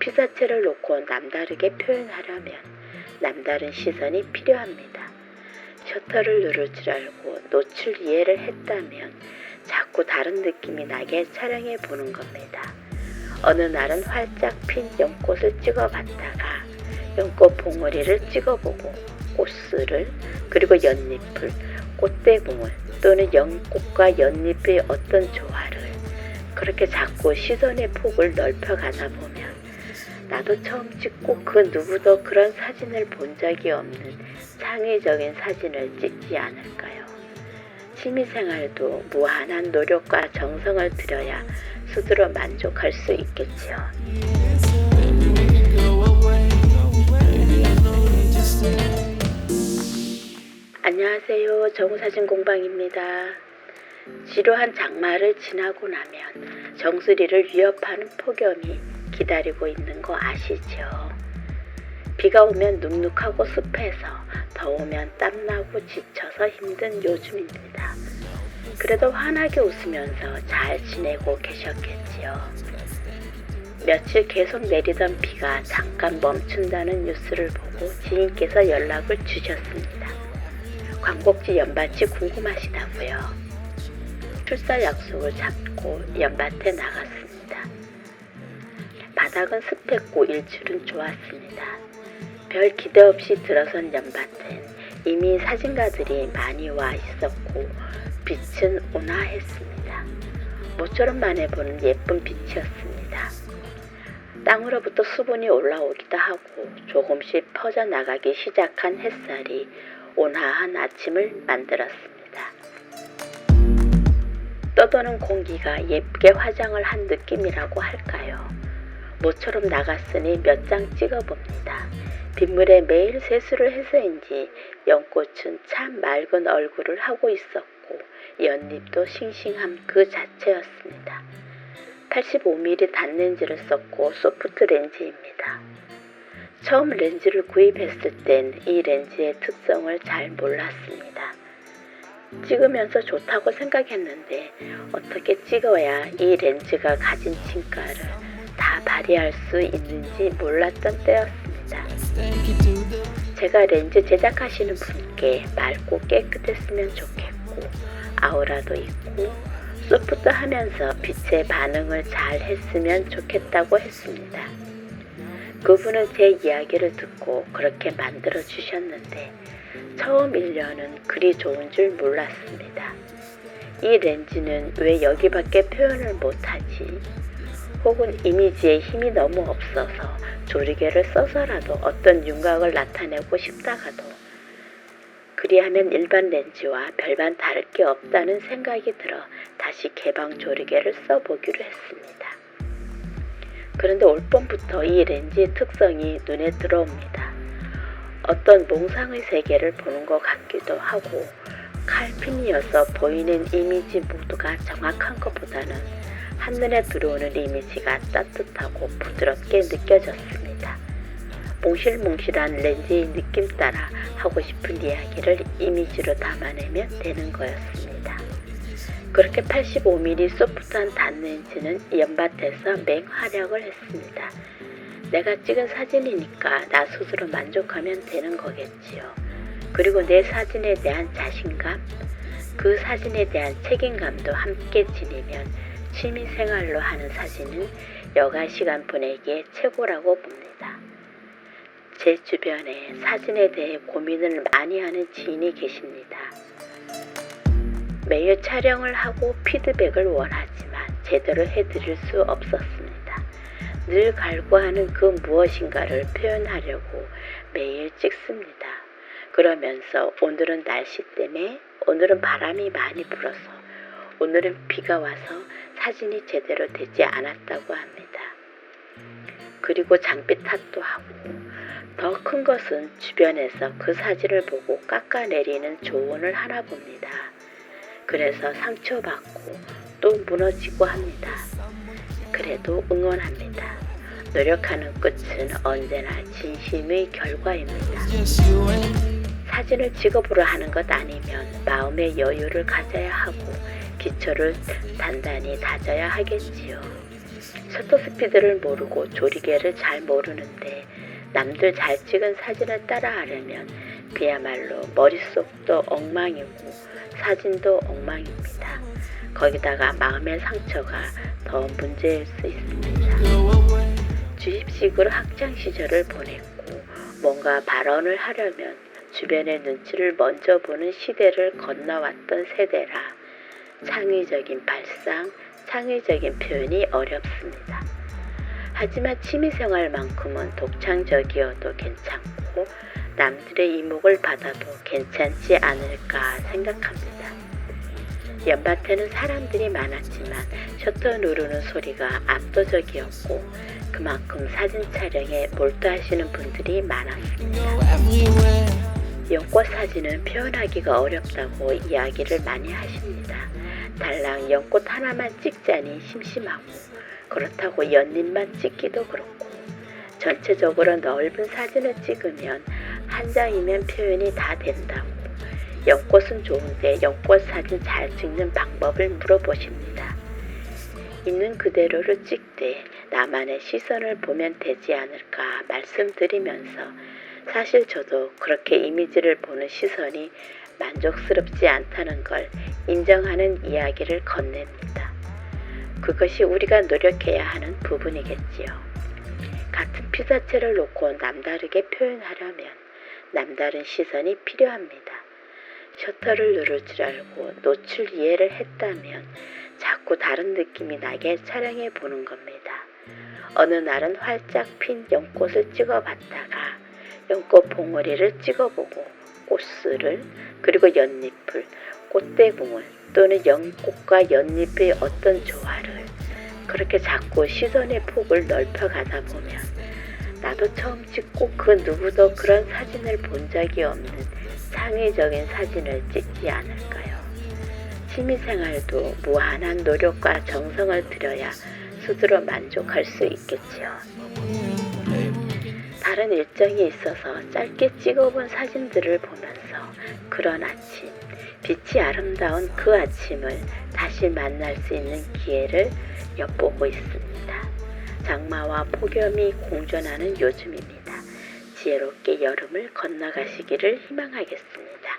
피사체를 놓고 남다르게 표현하려면 남다른 시선이 필요합니다. 셔터를 누를 줄 알고 노출 이해를 했다면 자꾸 다른 느낌이 나게 촬영해 보는 겁니다. 어느 날은 활짝 핀 연꽃을 찍어봤다가 연꽃 봉우리를 찍어보고 꽃술을 그리고 연잎을 꽃대궁을 또는 연꽃과 연잎의 어떤 조화를 그렇게 자꾸 시선의 폭을 넓혀가다 보면 나도 처음 찍고 그 누구도 그런 사진을 본 적이 없는 창의적인 사진을 찍지 않을까요? 취미생활도 무한한 노력과 정성을 들여야 스스로 만족할 수 있겠지요. 안녕하세요. 정우사진공방입니다. 지루한 장마를 지나고 나면 정수리를 위협하는 폭염이 기다리고 있는 거 아시죠? 비가 오면 눅눅하고 습해서 더우면 땀나고 지쳐서 힘든 요즘입니다. 그래도 환하게 웃으면서 잘 지내고 계셨겠지요. 며칠 계속 내리던 비가 잠깐 멈춘다는 뉴스를 보고 지인께서 연락을 주셨습니다. 광곡지 연밭이 궁금하시다고요. 출사 약속을 잡고 연밭에 나갔습니다. 바닥은 습했고 일출은 좋았습니다. 별 기대 없이 들어선 연밭엔 이미 사진가들이 많이 와 있었고 빛은 온화했습니다. 모처럼 만해보는 예쁜 빛이었습니다. 땅으로부터 수분이 올라오기도 하고 조금씩 퍼져나가기 시작한 햇살이 온화한 아침을 만들었습니다. 떠도는 공기가 예쁘게 화장을 한 느낌이라고 할까요? 모처럼 나갔으니 몇 장 찍어봅니다. 빗물에 매일 세수를 해서인지 연꽃은 참 맑은 얼굴을 하고 있었고 연잎도 싱싱함 그 자체였습니다. 85mm 단렌즈를 썼고 소프트 렌즈입니다. 처음 렌즈를 구입했을 땐 이 렌즈의 특성을 잘 몰랐습니다. 찍으면서 좋다고 생각했는데 어떻게 찍어야 이 렌즈가 가진 진가를 다 발휘할 수 있는지 몰랐던 때였습니다. 제가 렌즈 제작하시는 분께 맑고 깨끗했으면 좋겠고 아우라도 있고 소프트하면서 빛의 반응을 잘 했으면 좋겠다고 했습니다. 그분은 제 이야기를 듣고 그렇게 만들어 주셨는데 처음 1년은 그리 좋은 줄 몰랐습니다. 이 렌즈는 왜 여기밖에 표현을 못하지? 혹은 이미지에 힘이 너무 없어서 조리개를 써서라도 어떤 윤곽을 나타내고 싶다가도 그리하면 일반 렌즈와 별반 다를 게 없다는 생각이 들어 다시 개방 조리개를 써보기로 했습니다. 그런데 올 봄부터 이 렌즈의 특성이 눈에 들어옵니다. 어떤 몽상의 세계를 보는 것 같기도 하고 칼핀이어서 보이는 이미지 모두가 정확한 것보다는 한눈에 들어오는 이미지가 따뜻하고 부드럽게 느껴졌습니다. 몽실몽실한 렌즈의 느낌 따라 하고 싶은 이야기를 이미지로 담아내면 되는 거였습니다. 그렇게 85mm 소프트한 단렌즈는 연밭에서 맹활약을 했습니다. 내가 찍은 사진이니까 나 스스로 만족하면 되는 거겠지요. 그리고 내 사진에 대한 자신감, 그 사진에 대한 책임감도 함께 지니면 취미생활로 하는 사진은 여가 시간 보내기에 최고라고 봅니다. 제 주변에 사진에 대해 고민을 많이 하는 지인이 계십니다. 매일 촬영을 하고 피드백을 원하지만 제대로 해드릴 수 없었습니다. 늘 갈구하는 그 무엇인가를 표현하려고 매일 찍습니다. 그러면서 오늘은 날씨 때문에, 오늘은 바람이 많이 불어서, 오늘은 비가 와서 사진이 제대로 되지 않았다고 합니다. 그리고 장비 탓도 하고 더 큰 것은 주변에서 그 사진을 보고 깎아내리는 조언을 하나 봅니다. 그래서 상처받고 또 무너지고 합니다. 그래도 응원합니다. 노력하는 끝은 언제나 진심의 결과입니다. 사진을 직업으로 하는 것 아니면 마음의 여유를 가져야 하고 기초를 단단히 다져야 하겠지요. 셔터 스피드를 모르고 조리개를 잘 모르는데 남들 잘 찍은 사진을 따라하려면 그야말로 머릿속도 엉망이고 사진도 엉망입니다. 거기다가 마음의 상처가 더 문제일 수 있습니다. 주입식으로 학창 시절을 보냈고 뭔가 발언을 하려면 주변의 눈치를 먼저 보는 시대를 건너왔던 세대라 창의적인 발상, 창의적인 표현이 어렵습니다. 하지만 취미생활만큼은 독창적이어도 괜찮고 남들의 이목을 받아도 괜찮지 않을까 생각합니다. 연밭에는 사람들이 많았지만 셔터 누르는 소리가 압도적이었고 그만큼 사진 촬영에 몰두하시는 분들이 많았습니다. 연꽃 사진은 표현하기가 어렵다고 이야기를 많이 하십니다. 달랑 연꽃 하나만 찍자니 심심하고 그렇다고 연잎만 찍기도 그렇고 전체적으로 넓은 사진을 찍으면 한 장이면 표현이 다 된다고 연꽃은 좋은데 연꽃 사진 잘 찍는 방법을 물어보십니다. 있는 그대로를 찍되 나만의 시선을 보면 되지 않을까 말씀드리면서 사실 저도 그렇게 이미지를 보는 시선이 만족스럽지 않다는 걸 인정하는 이야기를 건넵니다. 그것이 우리가 노력해야 하는 부분이겠지요. 같은 피사체를 놓고 남다르게 표현하려면 남다른 시선이 필요합니다. 셔터를 누를 줄 알고 노출 이해를 했다면 자꾸 다른 느낌이 나게 촬영해 보는 겁니다. 어느 날은 활짝 핀 연꽃을 찍어봤다가 연꽃 봉우리를 찍어보고 꽃술을 그리고 연잎을 꽃대궁을 또는 연꽃과 연잎의 어떤 조화를 그렇게 자꾸 시선의 폭을 넓혀가다 보면 나도 처음 찍고 그 누구도 그런 사진을 본 적이 없는 창의적인 사진을 찍지 않을까요? 취미생활도 무한한 노력과 정성을 들여야 스스로 만족할 수 있겠지요. 다른 일정이 있어서 짧게 찍어본 사진들을 보면서 그런 아침, 빛이 아름다운 그 아침을 다시 만날 수 있는 기회를 엿보고 있습니다. 장마와 폭염이 공존하는 요즘입니다. 지혜롭게 여름을 건너가시기를 희망하겠습니다.